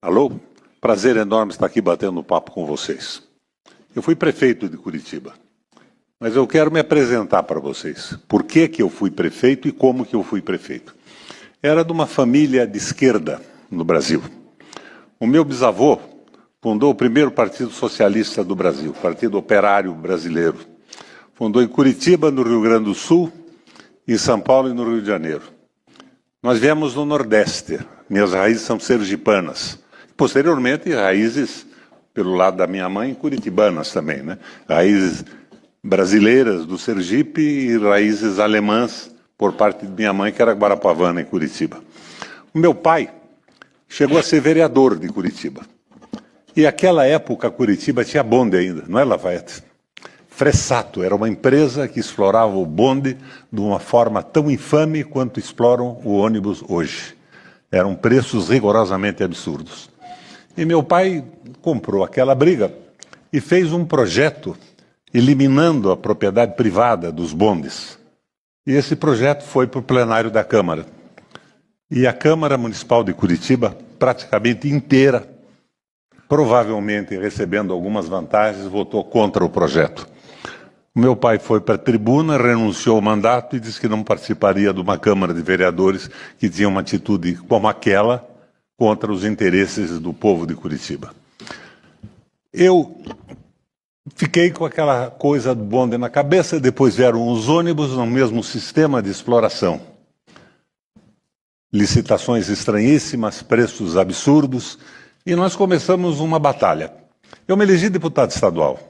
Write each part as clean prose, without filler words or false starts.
Alô? Prazer enorme estar aqui batendo um papo com vocês. Eu fui prefeito de Curitiba, mas eu quero me apresentar para vocês. Por que eu fui prefeito e como que eu fui prefeito? Era de uma família de esquerda no Brasil. O meu bisavô fundou o primeiro Partido Socialista do Brasil, o Partido Operário Brasileiro. Fundou em Curitiba, no Rio Grande do Sul, em São Paulo e no Rio de Janeiro. Nós viemos do Nordeste, minhas raízes são sergipanas. Posteriormente, raízes, pelo lado da minha mãe, curitibanas também, né? Raízes brasileiras do Sergipe e raízes alemãs por parte de minha mãe, que era guarapavana, em Curitiba. O meu pai chegou a ser vereador de Curitiba. E naquela época, Curitiba tinha bonde ainda, não é, Lafayette? Fressato era uma empresa que explorava o bonde de uma forma tão infame quanto exploram o ônibus hoje. Eram preços rigorosamente absurdos. E meu pai comprou aquela briga e fez um projeto eliminando a propriedade privada dos bondes. E esse projeto foi para o plenário da Câmara. E a Câmara Municipal de Curitiba, praticamente inteira, provavelmente recebendo algumas vantagens, votou contra o projeto. O meu pai foi para a tribuna, renunciou ao mandato e disse que não participaria de uma Câmara de Vereadores que tinha uma atitude como aquela contra os interesses do povo de Curitiba. Eu fiquei com aquela coisa do bonde na cabeça, depois vieram os ônibus no mesmo sistema de exploração. Licitações estranhíssimas, preços absurdos, e nós começamos uma batalha. Eu me elegi deputado estadual.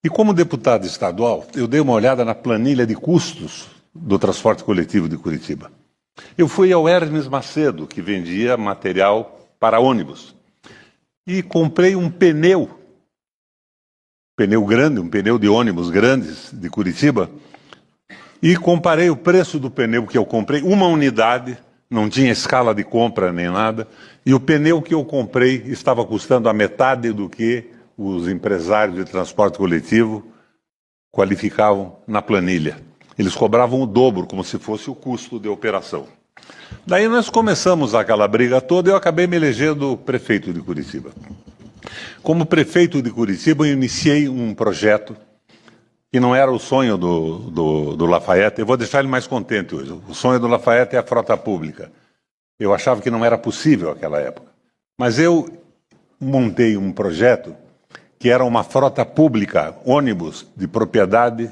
E como deputado estadual, eu dei uma olhada na planilha de custos do transporte coletivo de Curitiba. Eu fui ao Hermes Macedo, que vendia material para ônibus, e comprei um pneu grande, um pneu de ônibus grandes de Curitiba, e comparei o preço do pneu que eu comprei, uma unidade, não tinha escala de compra nem nada, e o pneu que eu comprei estava custando a metade do que os empresários de transporte coletivo qualificavam na planilha. Eles cobravam o dobro, como se fosse o custo de operação. Daí nós começamos aquela briga toda e eu acabei me elegendo prefeito de Curitiba. Como prefeito de Curitiba, eu iniciei um projeto que não era o sonho do Lafayette. Eu vou deixar ele mais contente hoje. O sonho do Lafayette é a frota pública. Eu achava que não era possível naquela época. Mas eu montei um projeto que era uma frota pública, ônibus de propriedade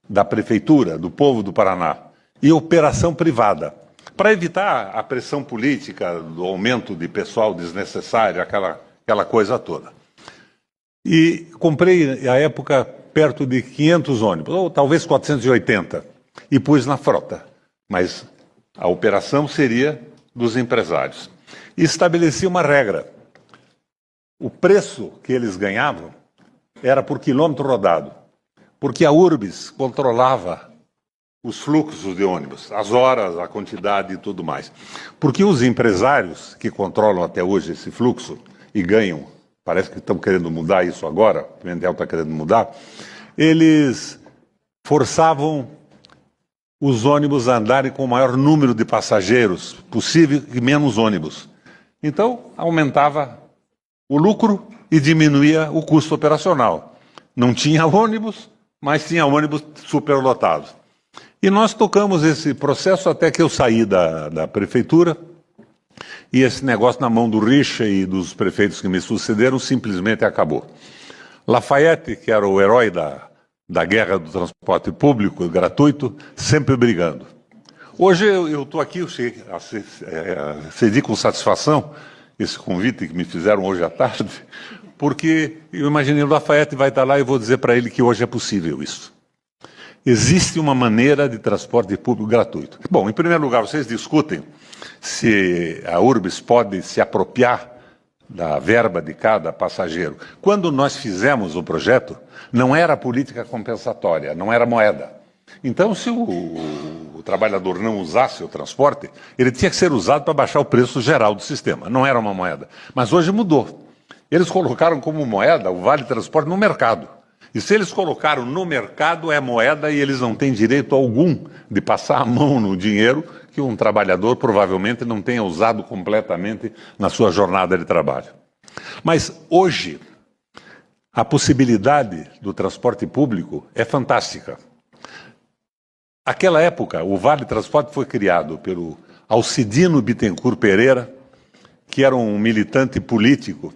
da prefeitura, do povo do Paraná, e operação privada, para evitar a pressão política do aumento de pessoal desnecessário, aquela coisa toda. E comprei, à época, perto de 500 ônibus, ou talvez 480, e pus na frota. Mas a operação seria dos empresários. E estabeleci uma regra. O preço que eles ganhavam era por quilômetro rodado, porque a Urbis controlava os fluxos de ônibus, as horas, a quantidade e tudo mais. Porque os empresários que controlam até hoje esse fluxo e ganham, parece que estão querendo mudar isso agora, o Pimentel está querendo mudar, eles forçavam os ônibus a andarem com o maior número de passageiros possível e menos ônibus. Então, aumentava o lucro e diminuía o custo operacional. Não tinha ônibus, mas tinha ônibus superlotados. E nós tocamos esse processo até que eu saí da prefeitura e esse negócio na mão do Richa e dos prefeitos que me sucederam simplesmente acabou. Lafayette, que era o herói da guerra do transporte público gratuito, sempre brigando. Hoje eu estou aqui, eu cedi com satisfação esse convite que me fizeram hoje à tarde, porque eu imaginei o Lafayette vai estar lá e eu vou dizer para ele que hoje é possível isso. Existe uma maneira de transporte público gratuito. Bom, em primeiro lugar, vocês discutem se a Urbis pode se apropriar da verba de cada passageiro. Quando nós fizemos o projeto, não era política compensatória, não era moeda. Então, se o trabalhador não usasse o transporte, ele tinha que ser usado para baixar o preço geral do sistema. Não era uma moeda. Mas hoje mudou. Eles colocaram como moeda o vale transporte no mercado. E se eles colocaram no mercado, é moeda e eles não têm direito algum de passar a mão no dinheiro que um trabalhador provavelmente não tenha usado completamente na sua jornada de trabalho. Mas hoje, a possibilidade do transporte público é fantástica. Naquela época, o Vale Transporte foi criado pelo Alcidino Bittencourt Pereira, que era um militante político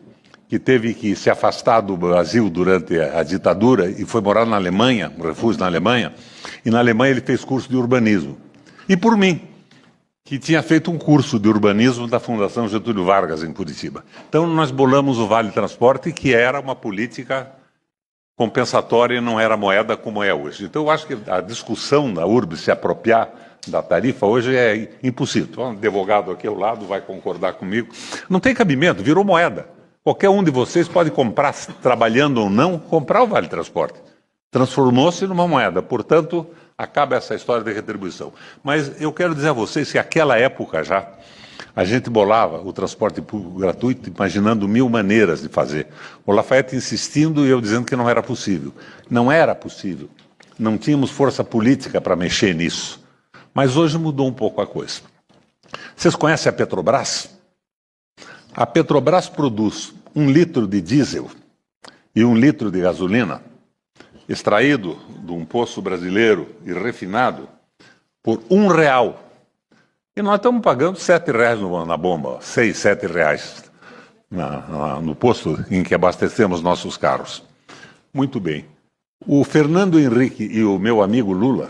que teve que se afastar do Brasil durante a ditadura e foi morar na Alemanha, um refúgio na Alemanha, e na Alemanha ele fez curso de urbanismo. E por mim, que tinha feito um curso de urbanismo da Fundação Getúlio Vargas, em Curitiba. Então nós bolamos o Vale Transporte, que era uma política compensatória e não era moeda como é hoje. Então eu acho que a discussão da URB se apropriar da tarifa hoje é impossível. Um advogado aqui ao lado vai concordar comigo. Não tem cabimento, virou moeda. Qualquer um de vocês pode comprar, trabalhando ou não, comprar o Vale Transporte. Transformou-se numa moeda, portanto, acaba essa história de retribuição. Mas eu quero dizer a vocês que naquela época já, a gente bolava o transporte público gratuito, imaginando 1000 maneiras de fazer. O Lafayette insistindo e eu dizendo que não era possível. Não era possível. Não tínhamos força política para mexer nisso. Mas hoje mudou um pouco a coisa. Vocês conhecem a Petrobras? A Petrobras produz 1 litro de diesel e 1 litro de gasolina extraído de um poço brasileiro e refinado por R$1. E nós estamos pagando R$7 na bomba, R$6, R$7 no posto em que abastecemos nossos carros. Muito bem. O Fernando Henrique e o meu amigo Lula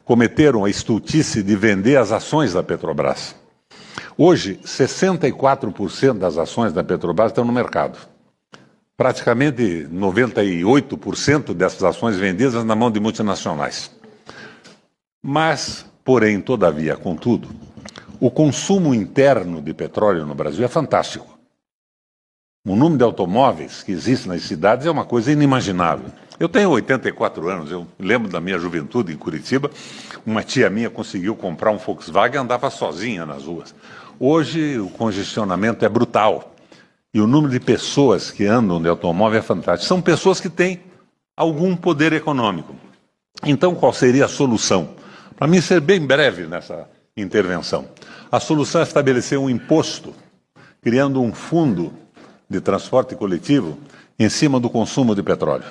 cometeram a estultice de vender as ações da Petrobras. Hoje, 64% das ações da Petrobras estão no mercado. Praticamente 98% dessas ações vendidas na mão de multinacionais. Mas, porém, todavia, contudo, o consumo interno de petróleo no Brasil é fantástico. O número de automóveis que existe nas cidades é uma coisa inimaginável. Eu tenho 84 anos, eu lembro da minha juventude em Curitiba, uma tia minha conseguiu comprar um Volkswagen e andava sozinha nas ruas. Hoje o congestionamento é brutal e o número de pessoas que andam de automóvel é fantástico. São pessoas que têm algum poder econômico. Então qual seria a solução? Para mim ser bem breve nessa intervenção. A solução é estabelecer um imposto, criando um fundo de transporte coletivo em cima do consumo de petróleo.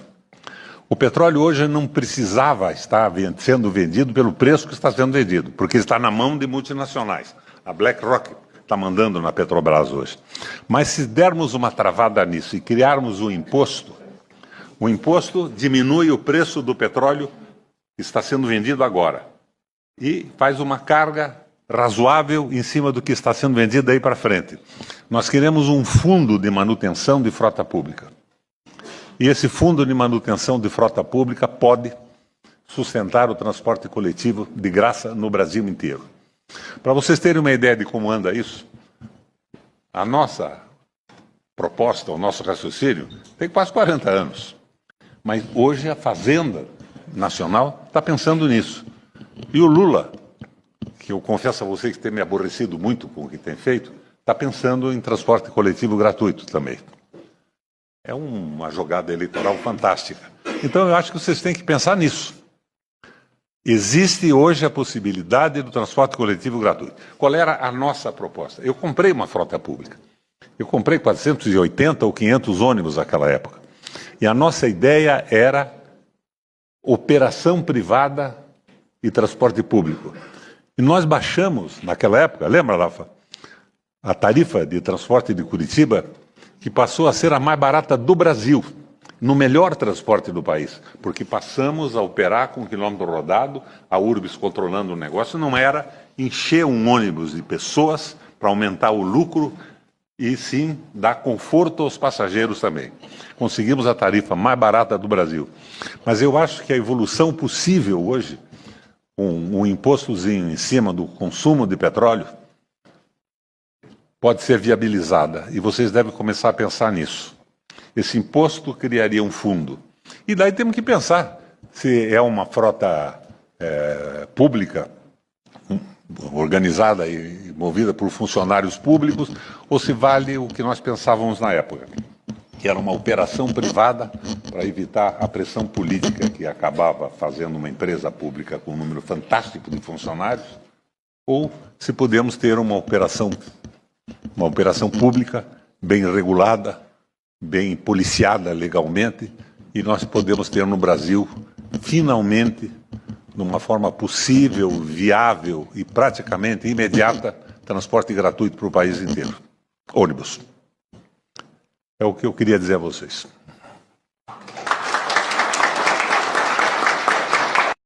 O petróleo hoje não precisava estar sendo vendido pelo preço que está sendo vendido, porque está na mão de multinacionais. A BlackRock está mandando na Petrobras hoje. Mas se dermos uma travada nisso e criarmos um imposto, o imposto diminui o preço do petróleo que está sendo vendido agora e faz uma carga razoável em cima do que está sendo vendido daí para frente. Nós queremos um fundo de manutenção de frota pública. E esse fundo de manutenção de frota pública pode sustentar o transporte coletivo de graça no Brasil inteiro. Para vocês terem uma ideia de como anda isso, a nossa proposta, o nosso raciocínio, tem quase 40 anos. Mas hoje a Fazenda Nacional está pensando nisso. E o Lula, que eu confesso a vocês que tem me aborrecido muito com o que tem feito, está pensando em transporte coletivo gratuito também. É uma jogada eleitoral fantástica. Então eu acho que vocês têm que pensar nisso. Existe hoje a possibilidade do transporte coletivo gratuito. Qual era a nossa proposta? Eu comprei uma frota pública. Eu comprei 480 ou 500 ônibus naquela época. E a nossa ideia era operação privada e transporte público. E nós baixamos, naquela época, lembra, Rafa? A tarifa de transporte de Curitiba, que passou a ser a mais barata do Brasil, no melhor transporte do país, porque passamos a operar com quilômetro rodado, a URBS controlando o negócio, não era encher um ônibus de pessoas para aumentar o lucro e sim dar conforto aos passageiros também. Conseguimos a tarifa mais barata do Brasil. Mas eu acho que a evolução possível hoje, com um impostozinho em cima do consumo de petróleo, pode ser viabilizada, e vocês devem começar a pensar nisso. Esse imposto criaria um fundo. E daí temos que pensar se é uma frota pública, organizada e movida por funcionários públicos, ou se vale o que nós pensávamos na época. que era uma operação privada para evitar a pressão política que acabava fazendo uma empresa pública com um número fantástico de funcionários, ou se podemos ter uma operação pública bem regulada, bem policiada legalmente, e nós podemos ter no Brasil, finalmente, de uma forma possível, viável e praticamente imediata, transporte gratuito para o país inteiro. Ônibus. É o que eu queria dizer a vocês.